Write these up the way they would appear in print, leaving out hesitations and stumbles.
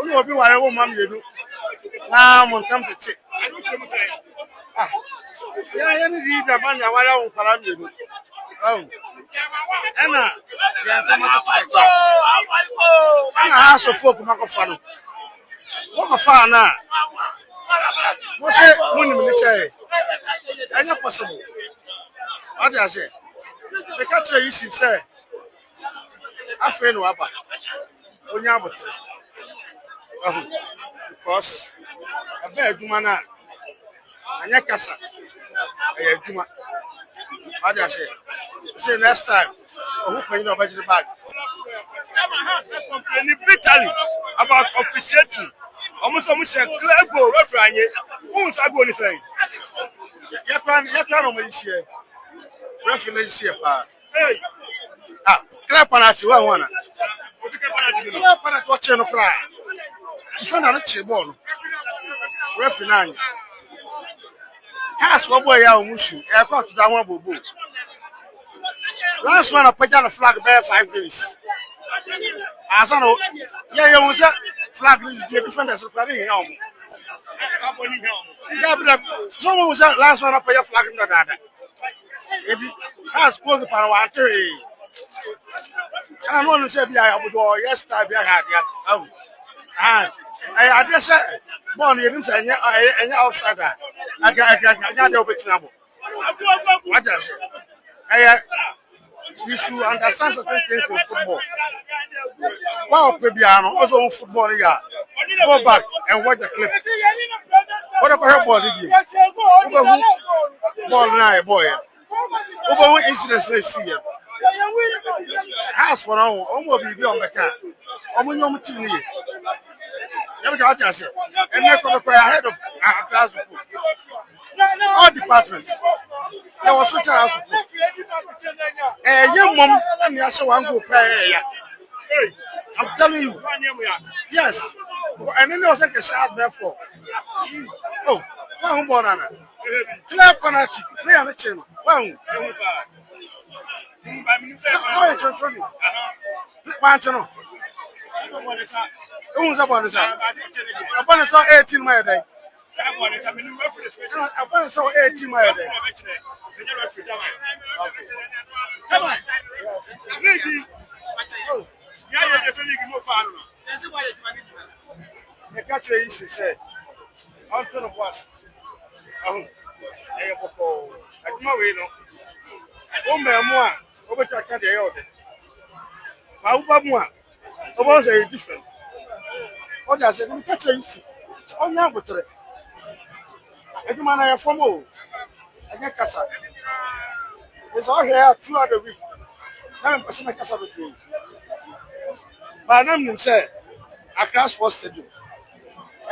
Only obi ware wo mam yedu. Na montam tete. Ah. Ya ni di da ban ya ware wo para yedu. Oh. Ena ya ntama tete. Ana ha so folk makofa no. Makofa na. Mo se munim ni chai. Anya possible. What do I say? The catcher you should say. I feel no aba. Onya abotre. Because a bad woman anya kasa. A juma. What do I say? Say next time. Who pay no budget bag? Complaining bitterly about officiating. Almost a clear goal referee. Who's I going to say? Yakran on my share. Referee here, pa. Hey. Ah, clear penalty. One. Clear penalty. Watch no cry. Defend na che ball. Referee nine. Has what boy ya omusu. E kwa to that one bobo. Last man put down the flag bear 5 days. Asano. Yeah, you was flag is the defenders carrying helm. Someone was that last one up your flag in the dada. It has closed the power. I want to say, I would go yesterday. I had yet. I just said, born you didn't say any outsider. I got the opportunity. What does it? You should understand certain things in football. Wow, Pebiano, also on football, yeah. Go back and watch the clip. What about her body? Ball now, boy. Over what incidents they see him. House for now, almost be on the car. Almost no material. Never got that. And they're going to play ahead of class. All departments. There was such a house. A young mom and the other one go pay. I'm telling you. Yes. And then there was like a shot therefore. Oh, one born on it. Clear penalty, play on the channel. One. Sorry, control. One channel. Who's up on the side? I'm going to saw 18 miles a day. I'm going to saw 18 miles a day. Come on. The catcher issue said, I'm going to pass. I my way. Oh, man, over to a cat. My Uber was a different. What I said, the catcher issue. Oh, yeah, but every man I have from home. I get Casa. It's all here throughout the week. I'm passing my Casa with you. My name said, I cross for stadium.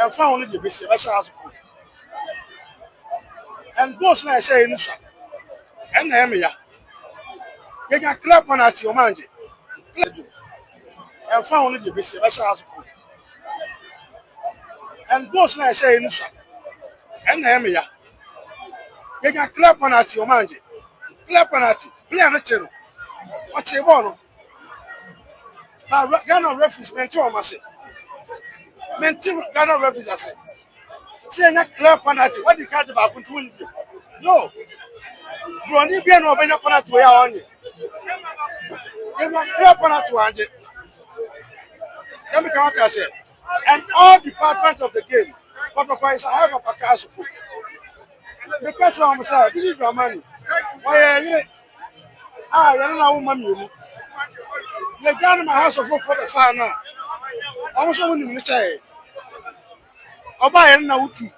And found only the basic house of food. And both I say in Nusa. And Emia. You can clap on at your man. And found only the basic house of food. And both I say in Nusa. And Emia. You can clap on at your man. Clap on at play on the channel. What's your ball? Now, Ghana reference mentor, I say. Mentor Ghana reference, I say. Say, not clap on at what the cat about to win you. No. Brony be no when you put to on you. You can clap on at 200. Let me come out and say. And all departments of the game, but I have a podcast of food. The catcher on the side, this is your money. Why, you don't know money. They got in my house of work for the fire now. I was only in the say. I'll buy it now too.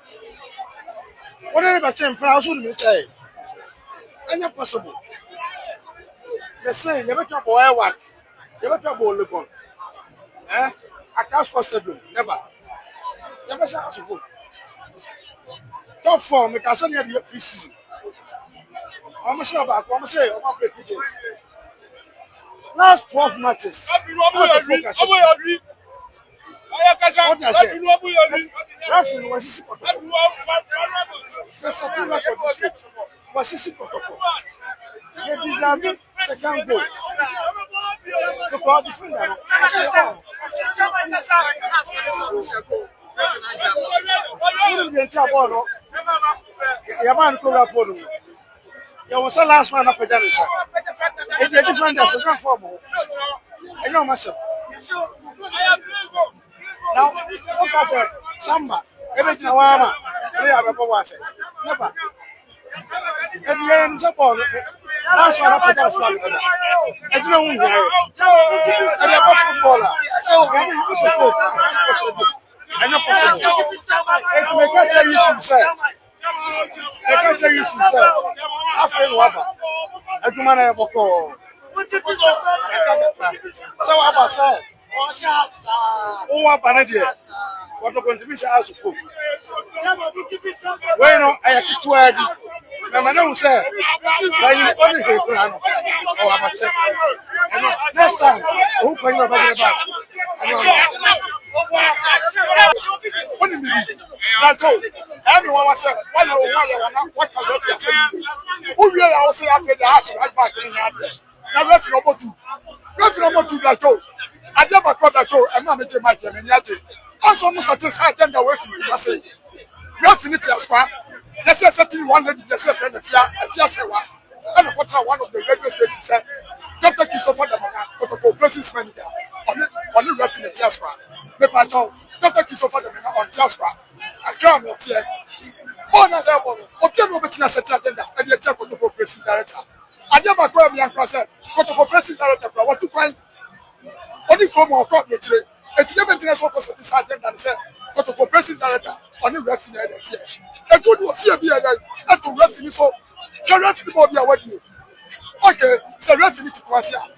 Whatever came for us, wouldn't say. And not possible. They say, never talk about work. Never talk about look on. I can't supposed to do. Never. Never say house of work. Top form, because I need your preseason. I'm going to say about, I'm going to say, I'm going to play last 12 matches. What I said, Rafi was Kotoko. They deserve second goal. Because defender, Your man go up for you. There was a last man up with Janisa. If this one doesn't come for more, I know myself. Now, look at it. Samba, everything I want. They have a power. Never. At the end of all, last one up with Janisa. As you know, I am a footballer. I know possible. If we catch a issue, sir. I can't tell you, sir. I feel wabba. I do man have a call. So what about sir? Oh, what Panadia? What the contribution as a food? Well, I have to add. Now, no, sir. Why you only take plan? Oh, I'm upset. Next time, who can you about it? What do you mean? That's all. Everyone was saying, why you what can you say? Who will I say after the house right back in the now, referee number two. Referee number two, that's all. I never got that all. I'm not making my game in Yati. Also, almost at this high gender way from you. I say, referee to a squad. Let's say, setting one lady, just a friend of Fia, and a quarter one of the radio stations said, Dr. Christopher Damana, Kotoko, President's manager, on the referee to a squad. Dr. Christopher Damana on Tiasqua. A crown of tear. One of them, obtain Robertina set agenda, and the Kotoko President's director. I never call me and cross it. Kotoko President's director, what to find only from our court material. And to the international for this agenda and said, Kotoko President's director, on the referee here. And good was here be a day, to referee so. Can referee body away you? Okay, so referee to Kwasia.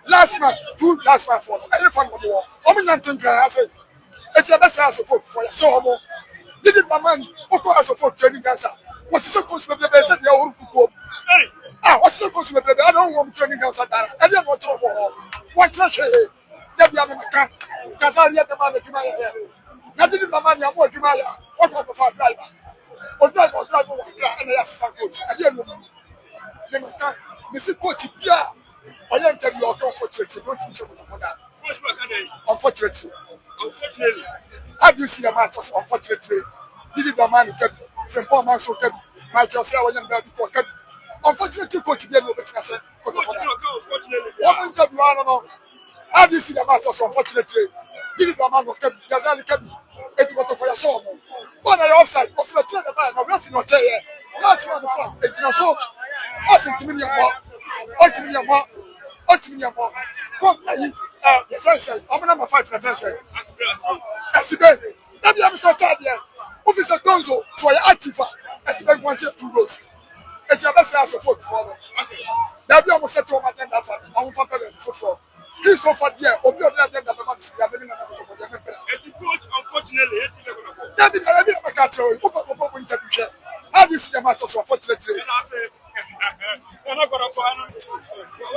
Last man, two last man for any fun of the war. Only nothing can I say. It's your best house of folk for your show. Did it, my man? What was a folk training cancer? Was so close to the best at your own cook? Ah, what's so close to the baby? I don't want training cancer. I don't want trouble. What trash? Let me have a car. Because I let the man to my hair. Nothing my money, I'm working my what type of a driver? Or driver, and the assistant coach. I didn't know. Mr. Coach, yeah. I am telling you, unfortunately, don't think about that. Unfortunately. How do you see a match? Unfortunately, did it the man who kept from poor man so kept Michael say I am baby for kept. Unfortunately, coach be no better say. What interview I don't know. How do you see the match? Unfortunately, did it the man who kept Gazali kept. It got for your show. But I offside of the train the man, no nothing not here. Last one from it so. $8 million more. $8 million more. $8 million more. Come, the friend said, I'm number 5 for the friend said. Asibe, let me have a start here. Officer Gonzo, so I active. Asibe wants you 2 goals. It's your best house of foot for them. Be almost set to my agenda for on for football. Christopher, dear, Obi on the agenda for months. We are living unfortunately. That is a catcher. Open interview. How do you see the match? Unfortunately. Where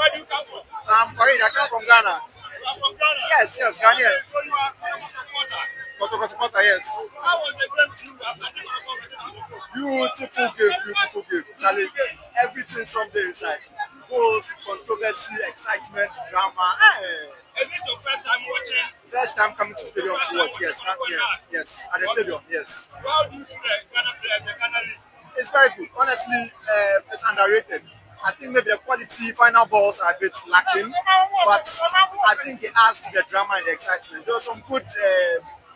do you come from? I'm Farid. I come from Ghana. From Ghana? Yes, Ghanaian. Kotoko supporter, yes. How was the game to you? Beautiful game. Charlie, everything something inside. Goals, controversy, excitement, drama. Is it your first time watching? First time coming to stadium to watch, yes. Yes, at the stadium, yes. How do you feel like Ghana players, the Ghana League? It's very good. Honestly, it's underrated. I think maybe the quality final balls are a bit lacking, but I think it adds to the drama and the excitement. There were some good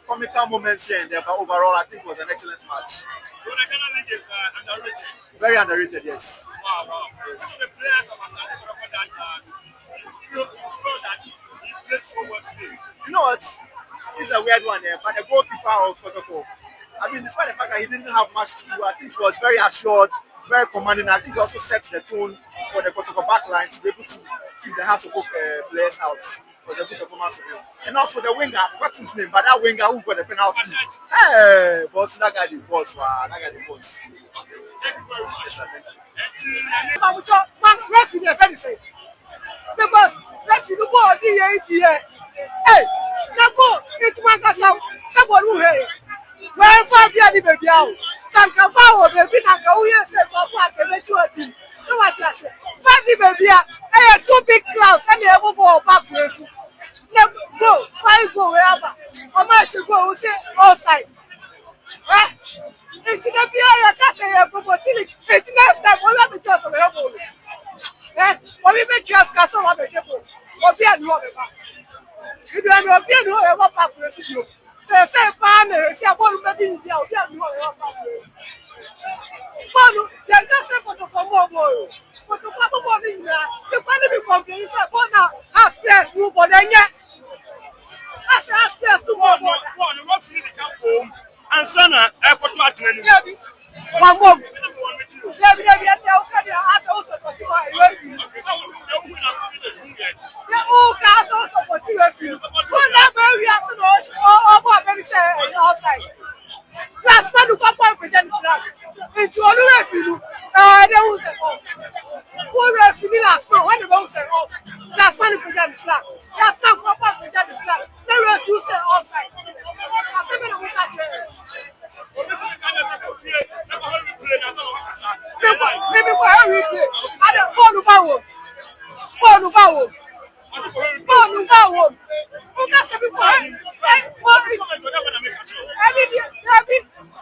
comical moments here and there, but overall, I think it was an excellent match. So the Ghana League is underrated? Very underrated, yes. Wow. Yes. The players of Asante Kotoko that you feel that he played so well today. You know what? It's a weird one here, but the goalkeeper of Kotoko, I mean, despite the fact that he didn't have much to do, I think he was very assured, very commanding. I think he also set the tone for the Kotoko backline to be able to keep the House of Hope players out. It was a good performance of him. And also the winger, what's his name? But that winger who got the penalty. Hey, boss, that guy the boss. Wow, that guy the boss. Thank you very much. Yes, sir, thank you. Because referee no ball dey here. Hey, na ball it man ka somebody who here. Where for there the baby out. Sanka fa o baby na ka uye se papa ke mechi odi. So what you say? For the baby two big clouds and the able ball back place. Go, 5 go wherever. Mama should go say outside. It's the beer you can say you're promoting. It's next time we have to just on the elbow. Or we make just castle on the table. Or be a new one. You don't know, be a new one. Say, fan, if you are born with India, be a new one. They just say for the Komodo. For the Komodo, you can't be complaining about now. Ask yes, you but then yet. Ask yes, to one. Home and son, I put what in one more. Also the whole cast also for you. One number we have to know what very say outside. Last man who come up with them flag. It's always you. They will say off. Who will finish last man when they won't say off? Last man who present the flag. Last man come up with the flag. They will say outside. Maybe for how we play. I don't ball over. Who can say because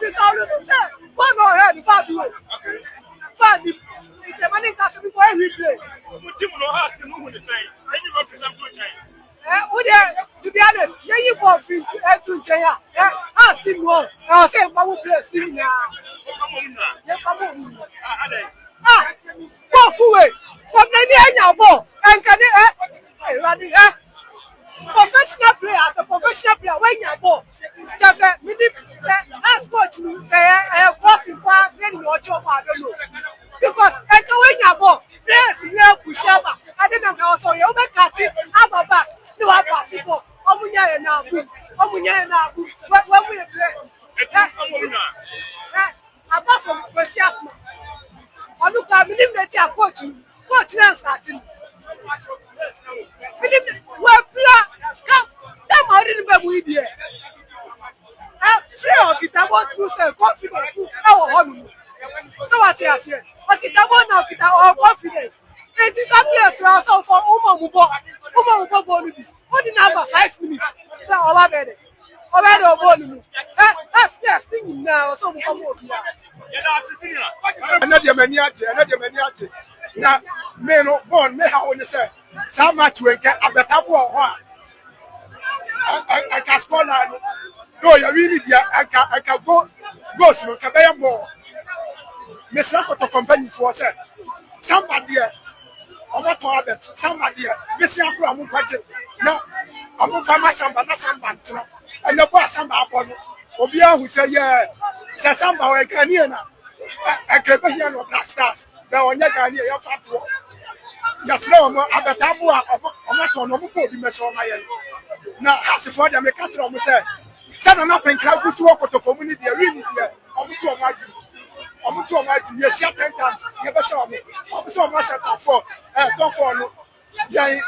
this always say one or head far away. Far the money can say because we play. To be honest, you bought fit to China. I still know. I'll say, I will play still now. Go away. Come near ball. And can you professional player, as a professional player, when you're ball, just ask coach me, say, crossing part, then you watch your I don't know. Because when you're ball, players in your push up. I didn't know, so you'll make it. I'm a back. No, I'm possible. Omunya na bu. When we play. Apart from Westiasma. Onuka minim na coach na starting. Minim we play. Come out in the we there. Three of Kitabo to say confidence. So what you say? Kitabo now Kitabo confidence. It is a place also for Umamubo bonus. What the number 5 minutes? Now over there. Bonus. That's thing now. So we come over here. Another maniac. Now, men or born, may how you say, so much we get a better war. I can score now. No, you really, I can go to Cabaya more. Miss Kotoko company for somebody. Somebody, this year, I'm going to no, I'm going to find my and the boss, somebody, Obia who say, yeah, say somebody, I can hear now. I can't hear no black stars. Now, on your can hear your fat walk. Yes, no, I'm a tabu, I'm not on the board, you mess on my end. Now, as if I make a catch on myself, send them up and crowd to walk to community, really, I'm to imagine. I'm to imagine, you shut 10 times, you ever saw me. I'm so much at for. Don't follow. Yeah,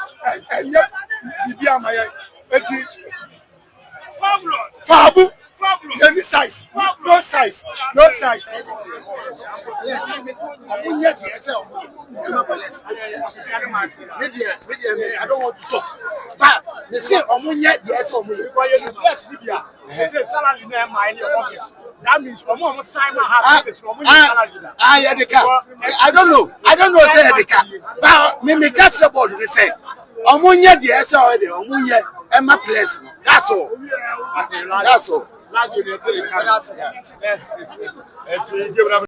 and yet, be my Fabu, any size, no size. I don't want to talk. But they say, yes, that means Simon has I don't know, say the car. But me catch the ball, they say, Omunya, the S already, Omunya, and my place. That's all. That's all.